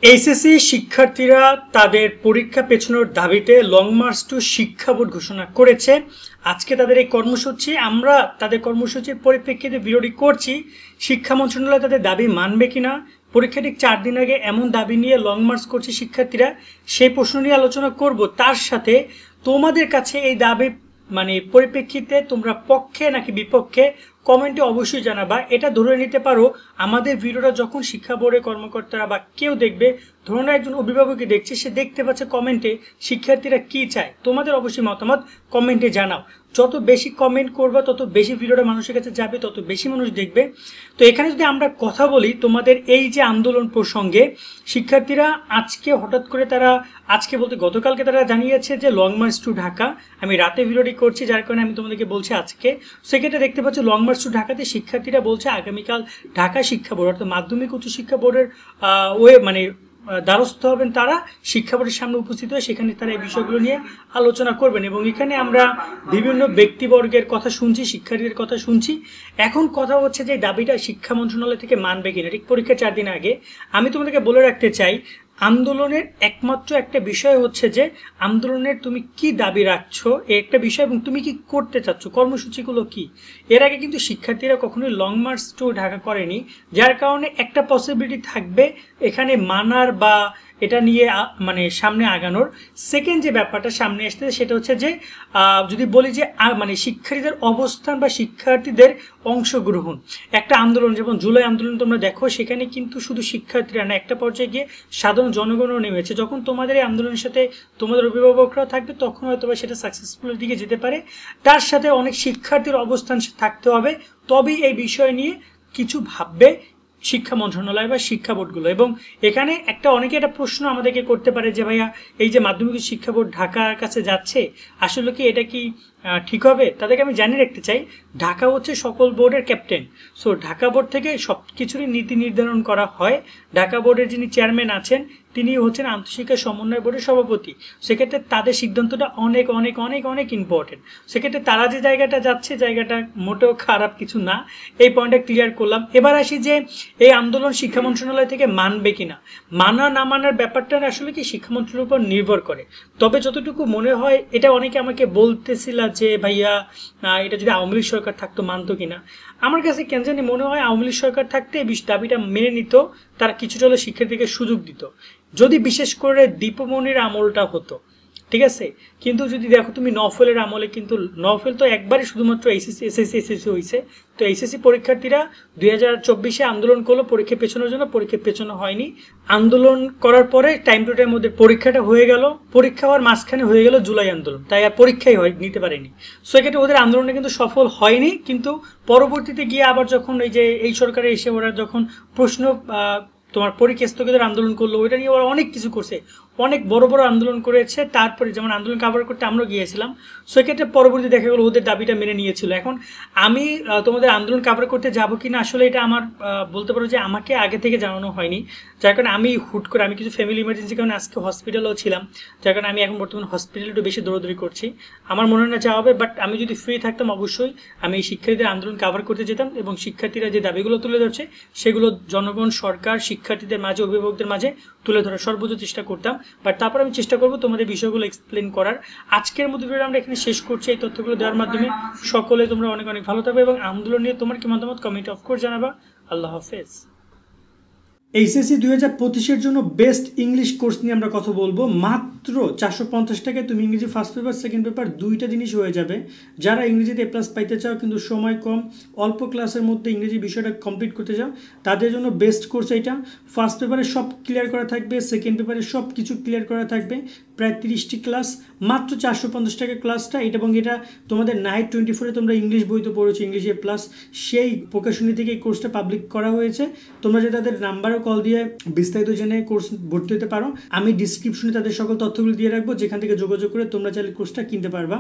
HSC শিক্ষার্থীরা তাদের পরীক্ষা পেছানোর দাবিতে লং মার্চ টু শিক্ষা বোর্ড ঘোষণা করেছে। আজকে তাদের এই কর্মসূচি, আমরা তাদের কর্মসূচির পরিপ্রেক্ষিতে বিরোধী করছি। শিক্ষা মন্ত্রণালয় তাদের দাবি মানবে কিনা, পরীক্ষা ঠিক 4 দিন আগে এমন দাবি নিয়ে লং মার্চ করছে শিক্ষার্থীরা, সেই প্রশ্ন নিয়ে আলোচনা করব। তার সাথে তোমাদের কাছে এই দাবি পরিপ্রেক্ষিতে তোমরা পক্ষে নাকি বিপক্ষে কমেন্টে অবশ্যই জানাবা। এটা ধরে নিতে পারো আমাদের ভিডিওটা যখন শিক্ষা বোর্ডের কর্মকর্তারা বা কেউ দেখবে, ধরুন একজন অভিভাবকই দেখছে, সে দেখতে পাচ্ছে কমেন্টে শিক্ষার্থীরা কি চায়। তোমাদের অবশ্যই মতামত কমেন্টে জানাও। যত বেশি কমেন্ট করবা তত বেশি ভিডিওটা মানুষের কাছে যাবে, তত বেশি মানুষ দেখবে। তো এখানে যদি আমরা কথা বলি তোমাদের এই যে আন্দোলন প্রসঙ্গে, শিক্ষার্থীরা আজকে হঠাৎ করে আজকে বলতে গতকালকে তারা জানিয়েছে যে লং মার্চ টু ঢাকা। আমি রাতে ভিডিওটি করছি, যার কারণে আমি তোমাদেরকে বলছি আজকে। সেক্ষেত্রে দেখতে পাচ্ছ লং মার্চ টু ঢাকাতে শিক্ষার্থীরা বলছে আগামীকাল ঢাকা শিক্ষা বোর্ড অর্থাৎ মাধ্যমিক উচ্চ শিক্ষা বোর্ডের দ্বারস্থ হবেন তারা, শিক্ষা বোর্ডের সামনে উপস্থিত হয়ে সেখানে তারা এই বিষয়গুলো নিয়ে আলোচনা করবেন। এবং এখানে আমরা বিভিন্ন ব্যক্তিবর্গের কথা শুনছি, শিক্ষার্থীদের কথা শুনছি। এখন কথা হচ্ছে যে দাবিটা শিক্ষা মন্ত্রণালয় থেকে মানবে কিনা। ঠিক পরীক্ষা 4 দিন আগে আমি তোমাদেরকে বলে রাখতে চাই, আন্দোলনের একমাত্র একটা বিষয় হচ্ছে যে আন্দোলনের তুমি কি দাবি রাখছো একটা বিষয়, এবং তুমি কি করতে চাচ্ছ, কর্মসূচিগুলো কি। এর আগে কিন্তু শিক্ষার্থীরা কখনোই লং মার্চ টু ঢাকা করেনি, যার কারণে একটা পসিবিলিটি থাকবে এখানে মানার বা এটা নিয়ে সামনে আগানোর। সেকেন্ড যে ব্যাপারটা সামনে আসতেছে সেটা হচ্ছে যে যদি বলি যে শিক্ষার্থীদের অবস্থান বা শিক্ষার্থীদের অংশগ্রহণ, একটা আন্দোলন যেমন জুলাই আন্দোলন তোমরা দেখো, সেখানে কিন্তু শুধু শিক্ষার্থীরা না, একটা পর্যায়ে গিয়ে সাধারণ জনগণও নেমেছে। যখন তোমাদের এই আন্দোলনের সাথে তোমাদের অভিভাবকরাও থাকবে তখন হয়তো সেটা সাকসেসফুলের দিকে যেতে পারে। তার সাথে অনেক শিক্ষার্থীর অবস্থান থাকতে হবে, তবেই এই বিষয় নিয়ে কিছু ভাববে শিক্ষা মন্ত্রণালয় বা শিক্ষা বোর্ডগুলো। এবং এখানে অনেকে একটা প্রশ্ন আমাদেরকে করতে পারে যে ভাইয়া, এই যে মাধ্যমিক শিক্ষা বোর্ড ঢাকার কাছে যাচ্ছে, আসলে কি এটা কি ঠিক হবে? তাদেরকে আমি জানিয়ে রাখতে চাই, ঢাকা হচ্ছে সকল বোর্ডের ক্যাপ্টেন। সো ঢাকা বোর্ড থেকে সব কিছুরই নীতি নির্ধারণ করা হয়। ঢাকা বোর্ডের যিনি চেয়ারম্যান আছেন তিনি হচ্ছেন আন্তঃশিক্ষা সমন্বয় বোর্ডের সভাপতি। সেক্ষেত্রে তাদের সিদ্ধান্তটা অনেক অনেক অনেক অনেক ইম্পর্টেন্ট। সেক্ষেত্রে তারা যে জায়গাটা যাচ্ছে, জায়গাটা মোটেও খারাপ কিছু না। এই পয়েন্টটা ক্লিয়ার করলাম। এবার আসি যে এই আন্দোলন শিক্ষা মন্ত্রণালয় থেকে মানবে কিনা। মানা না মানার ব্যাপারটা আসলে কি শিক্ষা মন্ত্রণালয়ের উপর নির্ভর করে। তবে যতটুকু মনে হয়, এটা অনেকে আমাকে বলতেছিল যে ভাইয়া এটা যদি আওয়ামী লীগ সরকার থাকতো মানতো কিনা। আমার কাছে কেন জানি মনে হয় আওয়ামী লীগ সরকার থাকতে এই দাবিটা মেনে নিত, তারা কিছুটা হলে শিক্ষার্থীকে সুযোগ দিত, যদি বিশেষ করে দীপমণির আমলটা হতো, ঠিক আছে। কিন্তু যদি দেখো তুমি নফলের আমলে, কিন্তু নফল তো একবারই শুধুমাত্র এসএসসি হয়েছে। তো এইচএসসি পরীক্ষার্থীরা 2024-এ আন্দোলন করলো পরীক্ষা পেছানোর জন্য, পরীক্ষা পেছানো হয়নি। আন্দোলন করার পরে টাইম টু টাইম ওদের পরীক্ষাটা হয়ে গেল, পরীক্ষা হওয়ার মাঝখানে হয়ে গেল জুলাই আন্দোলন, তাই আর পরীক্ষাই নিতে পারেনি। সো এক্ষেত্রে ওদের আন্দোলনে কিন্তু সফল হয়নি। কিন্তু পরবর্তীতে গিয়ে আবার যখন এই সরকারে এসে ওরা যখন প্রশ্ন তোমার পরীক্ষা স্থগিতের আন্দোলন করলো, ওইটা নিয়ে ওরা অনেক কিছু করছে, অনেক বড় বড় আন্দোলন করেছে। তারপরে যেমন আন্দোলন কাভার করতে আমরা গিয়েছিলাম, সেক্ষেত্রে পরবর্তী দেখা গেলো ওদের দাবিটা মেনে নিয়েছিল। এখন আমি তোমাদের আন্দোলন কাভার করতে যাব কিনা, আসলে এটা আমার বলতে পারো যে আমাকে আগে থেকে জানানো হয়নি, যার কারণে আমি হুট করে আমি কিছু ফ্যামিলি ইমার্জেন্সি কারণে আজকে হসপিটালেও ছিলাম, যার কারণে আমি এখন বর্তমানে হসপিটালে একটু বেশি দৌড়াদৌড়ি করছি। আমার মনে হয় না যাওয়া হবে, বাট আমি যদি ফ্রি থাকতাম অবশ্যই আমি এই শিক্ষার্থীদের আন্দোলন কাভার করতে যেতাম এবং শিক্ষার্থীরা যে দাবিগুলো তুলে ধরছে সেগুলো জনগণ, সরকার, শিক্ষার্থীদের মাঝে, অভিভাবকদের মাঝে তুলে ধরার সর্বোচ্চ চেষ্টা করতাম। বাট তারপর আমি চেষ্টা করবো তোমাদের বিষয়গুলো এক্সপ্লেন করার। আজকের মতো ভিডিও আমরা এখানে শেষ করছি এই তথ্যগুলো দেওয়ার মাধ্যমে। সকলে তোমরা অনেক অনেক ভালো থাকবে এবং আন্দোলন নিয়ে তোমার কি মতামত কমেন্টে অফকোর্স জানাবা। আল্লাহ হাফেজ। এইচএসসি 2025-এর জন্য বেস্ট ইংলিশ কোর্স নিয়ে আমরা কথা বলবো। মাত্র 450 টাকায় তুমি ইংরেজি ফার্স্ট পেপার, সেকেন্ড পেপার দুইটা জিনিস হয়ে যাবে। যারা ইংরেজিতে A+ পাইতে চাও কিন্তু সময় কম, অল্প ক্লাসের মধ্যে ইংরেজি বিষয়টা কমপ্লিট করতে চাও, তাদের জন্য বেস্ট কোর্স এটা। ফার্স্ট পেপারে সব ক্লিয়ার করা থাকবে, সেকেন্ড পেপারে সব কিছু ক্লিয়ার করা থাকবে, প্রায় 30টি ক্লাস, মাত্র 450 টাকা ক্লাসটা। এবং এটা তোমাদের নাইট 24-এ তোমরা ইংলিশ বই তো পড়েছো, ইংলিশ A+, সেই প্রকাশনী থেকে এই কোর্সটা পাবলিক করা হয়েছে। তোমরা যে তাদের নাম্বার কল দিয়ে বিস্তারিত জেনে কোর্স ভর্তি হতে পারো। আমি ডিসক্রিপশনে তাদের সকল তথ্যগুলো দিয়ে রাখবো, যেখান থেকে যোগাযোগ করে তোমরা চাইলে কোর্সটা কিনতে পারবা।